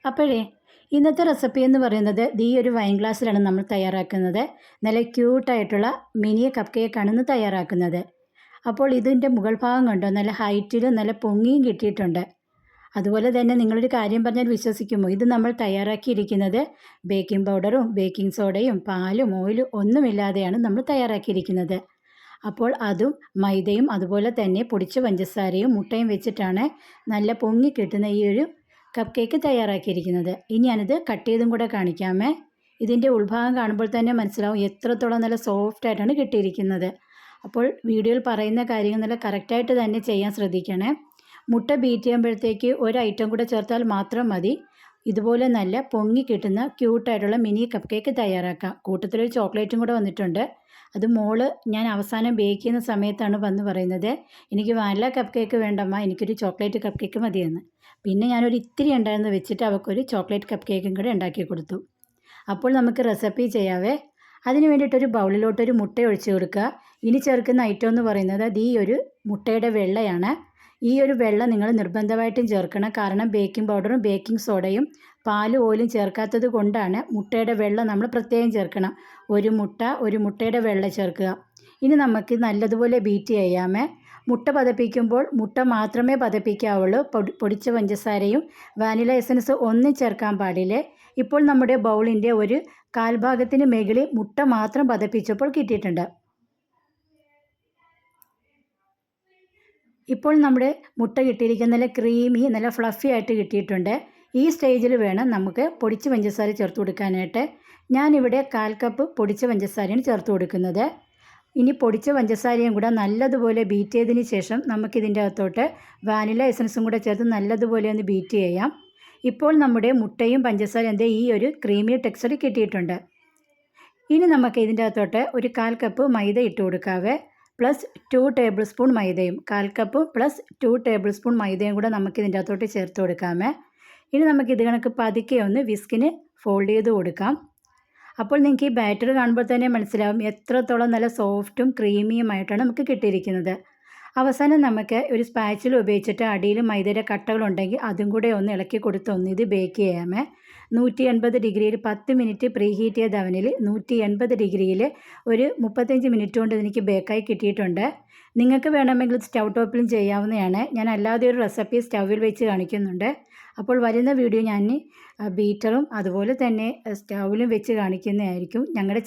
അപ്പോഴേ ഇന്നത്തെ റെസിപ്പി എന്ന് പറയുന്നത് ഈ ഒരു വൈൻ ഗ്ലാസ്സിലാണ് നമ്മൾ തയ്യാറാക്കുന്നത്. നല്ല ക്യൂട്ടായിട്ടുള്ള മിനി കപ്പ് കേക്കാണ് ഇന്ന് തയ്യാറാക്കുന്നത്. അപ്പോൾ ഇതിൻ്റെ മുകൾ ഭാഗം കണ്ടോ, നല്ല ഹൈറ്റിൽ നല്ല പൊങ്ങിയും കിട്ടിയിട്ടുണ്ട്. അതുപോലെ തന്നെ നിങ്ങളൊരു കാര്യം പറഞ്ഞാൽ വിശ്വസിക്കുമോ, ഇത് നമ്മൾ തയ്യാറാക്കിയിരിക്കുന്നത് ബേക്കിംഗ് പൗഡറും ബേക്കിംഗ് സോഡയും പാലും ഓയിലും ഒന്നുമില്ലാതെയാണ് നമ്മൾ തയ്യാറാക്കിയിരിക്കുന്നത്. അപ്പോൾ അതും മൈദയും അതുപോലെ തന്നെ പൊടിച്ച പഞ്ചസാരയും മുട്ടയും വെച്ചിട്ടാണ് നല്ല പൊങ്ങി കിട്ടുന്ന ഈ ഒരു കപ്പ് കേക്ക് തയ്യാറാക്കിയിരിക്കുന്നത്. ഇനി ഞാനിത് കട്ട് ചെയ്തും കൂടെ കാണിക്കാമേ. ഇതിൻ്റെ ഉൾഭാഗം കാണുമ്പോൾ തന്നെ മനസ്സിലാവും എത്രത്തോളം നല്ല സോഫ്റ്റായിട്ടാണ് കിട്ടിയിരിക്കുന്നത്. അപ്പോൾ വീഡിയോയിൽ പറയുന്ന കാര്യങ്ങൾ നല്ല കറക്റ്റായിട്ട് തന്നെ ചെയ്യാൻ ശ്രദ്ധിക്കണേ. മുട്ട ബീറ്റ് ചെയ്യുമ്പോഴത്തേക്ക് ഒരു ഐറ്റം കൂടെ ചേർത്താൽ മാത്രം മതി. ഇതുപോലെ നല്ല പൊങ്ങി കിട്ടുന്ന ക്യൂട്ടായിട്ടുള്ള മിനി കപ്പ് കേക്ക് തയ്യാറാക്കാം. കൂട്ടത്തിലൊരു ചോക്ലേറ്റും കൂടെ വന്നിട്ടുണ്ട്. അത് മോള് ഞാൻ അവസാനം ബേക്ക് ചെയ്യുന്ന സമയത്താണ് വന്ന് പറയുന്നത്, എനിക്ക് വാനില കപ്പ് കേക്ക് വേണ്ടമ്മ, എനിക്കൊരു ചോക്ലേറ്റ് കപ്പ് കേക്ക് മതിയെന്ന്. പിന്നെ ഞാനൊരു ഇത്തിരി ഉണ്ടായിരുന്നു വെച്ചിട്ട് അവൾക്കൊരു ചോക്ലേറ്റ് കപ്പ് കേക്കും കൂടെ ഉണ്ടാക്കി കൊടുത്തു. അപ്പോൾ നമുക്ക് റെസിപ്പി ചെയ്യാവേ. അതിന് വേണ്ടിയിട്ടൊരു ബൗളിലോട്ടൊരു മുട്ട ഒഴിച്ച് കൊടുക്കുക. ഇനി ചേർക്കുന്ന ഐറ്റം എന്ന് പറയുന്നത് ഈ ഒരു മുട്ടയുടെ വെള്ളയാണ്. ഈ ഒരു വെള്ളം നിങ്ങൾ നിർബന്ധമായിട്ടും ചേർക്കണം. കാരണം ബേക്കിംഗ് പൗഡറും ബേക്കിംഗ് സോഡയും പാലും ഓയിലും ചേർക്കാത്തത് കൊണ്ടാണ് മുട്ടയുടെ വെള്ളം നമ്മൾ പ്രത്യേകം ചേർക്കണം. ഒരു മുട്ടയുടെ വെള്ളം ചേർക്കുക. ഇനി നമുക്ക് നല്ലതുപോലെ ബീറ്റ് ചെയ്യാമേ. മുട്ട പതപ്പിക്കുമ്പോൾ മുട്ട മാത്രമേ പതപ്പിക്കാവുള്ളൂ. പൊടിച്ച പഞ്ചസാരയും വാനില എസൻസ് ഒന്നും ചേർക്കാൻ പാടില്ലേ. ഇപ്പോൾ നമ്മുടെ ബൗളിൻ്റെ ഒരു കാൽഭാഗത്തിന് മുകളിൽ മുട്ട മാത്രം പതപ്പിച്ചപ്പോൾ കിട്ടിയിട്ടുണ്ട്. ഇപ്പോൾ നമ്മുടെ മുട്ട കിട്ടിയിരിക്കുന്ന നല്ല ക്രീമി നല്ല ഫ്ലഫി ആയിട്ട് കിട്ടിയിട്ടുണ്ട്. ഈ സ്റ്റേജിൽ വേണം നമുക്ക് പൊടിച്ച പഞ്ചസാര ചേർത്ത് കൊടുക്കാനായിട്ട്. ഞാനിവിടെ 1/4 കപ്പ് പൊടിച്ച പഞ്ചസാരയാണ് ചേർത്ത് കൊടുക്കുന്നത്. ഇനി പൊടിച്ച പഞ്ചസാരയും കൂടെ നല്ലതുപോലെ ബീറ്റ് ചെയ്തതിന് ശേഷം നമുക്കിതിൻ്റെ അകത്തോട്ട് വാനില എസൻസും കൂടെ ചേർത്ത് നല്ലതുപോലെ ഒന്ന് ബീറ്റ് ചെയ്യാം. ഇപ്പോൾ നമ്മുടെ മുട്ടയും പഞ്ചസാരയും ഈ ഒരു ക്രീമി ടെക്സ്ചർ കിട്ടിയിട്ടുണ്ട്. ഇനി നമുക്ക് ഇതിൻ്റെ അകത്തോട്ട് ഒരു 1/4 കപ്പ് മൈദ ഇട്ട് കൊടുക്കാവേ. പ്ലസ് 2 ടേബിൾ സ്പൂൺ മൈദയും 1/4 കപ്പ് പ്ലസ് 2 ടേബിൾ സ്പൂൺ മൈദയും കൂടെ നമുക്കിതിൻ്റെ അകത്തോട്ട് ചേർത്ത് കൊടുക്കാമേ. ഇനി നമുക്കിത് കണക്ക് പതുക്കെ ഒന്ന് വിസ്കിന് ഫോൾഡ് ചെയ്ത് കൊടുക്കാം. അപ്പോൾ നിങ്ങൾക്ക് ഈ ബാറ്റർ കാണുമ്പോൾ തന്നെ മനസ്സിലാവും എത്രത്തോളം നല്ല സോഫ്റ്റും ക്രീമിയുമായിട്ടാണ് നമുക്ക് കിട്ടിയിരിക്കുന്നത്. അവസാനം നമുക്ക് ഒരു സ്പാച്ചിൽ ഉപയോഗിച്ചിട്ട് അടിയിൽ മൈദയുടെ കട്ടകളുണ്ടെങ്കിൽ അതും കൂടെ ഒന്ന് ഇളക്കി കൊടുത്ത് ഇത് ബേക്ക് ചെയ്യാമേ. 180 ഡിഗ്രിയിൽ 10 മിനിറ്റ് പ്രീ ഹീറ്റ് ചെയ്ത അവനിൽ 180 ഡിഗ്രിയിൽ ഒരു 35 മിനിറ്റ് കൊണ്ട് എനിക്ക് ബേക്കായി കിട്ടിയിട്ടുണ്ട്. നിങ്ങൾക്ക് വേണമെങ്കിൽ സ്റ്റൗ ടോപ്പിലും ചെയ്യാവുന്നതാണ്. ഞാൻ അല്ലാതെ ഒരു റെസിപ്പി സ്റ്റൗവിൽ വെച്ച് കാണിക്കുന്നുണ്ട്. അപ്പോൾ വരുന്ന വീഡിയോ ഞാൻ ബീറ്ററും അതുപോലെ തന്നെ സ്റ്റൗവിലും വെച്ച് കാണിക്കുന്നതായിരിക്കും. ഞങ്ങളുടെ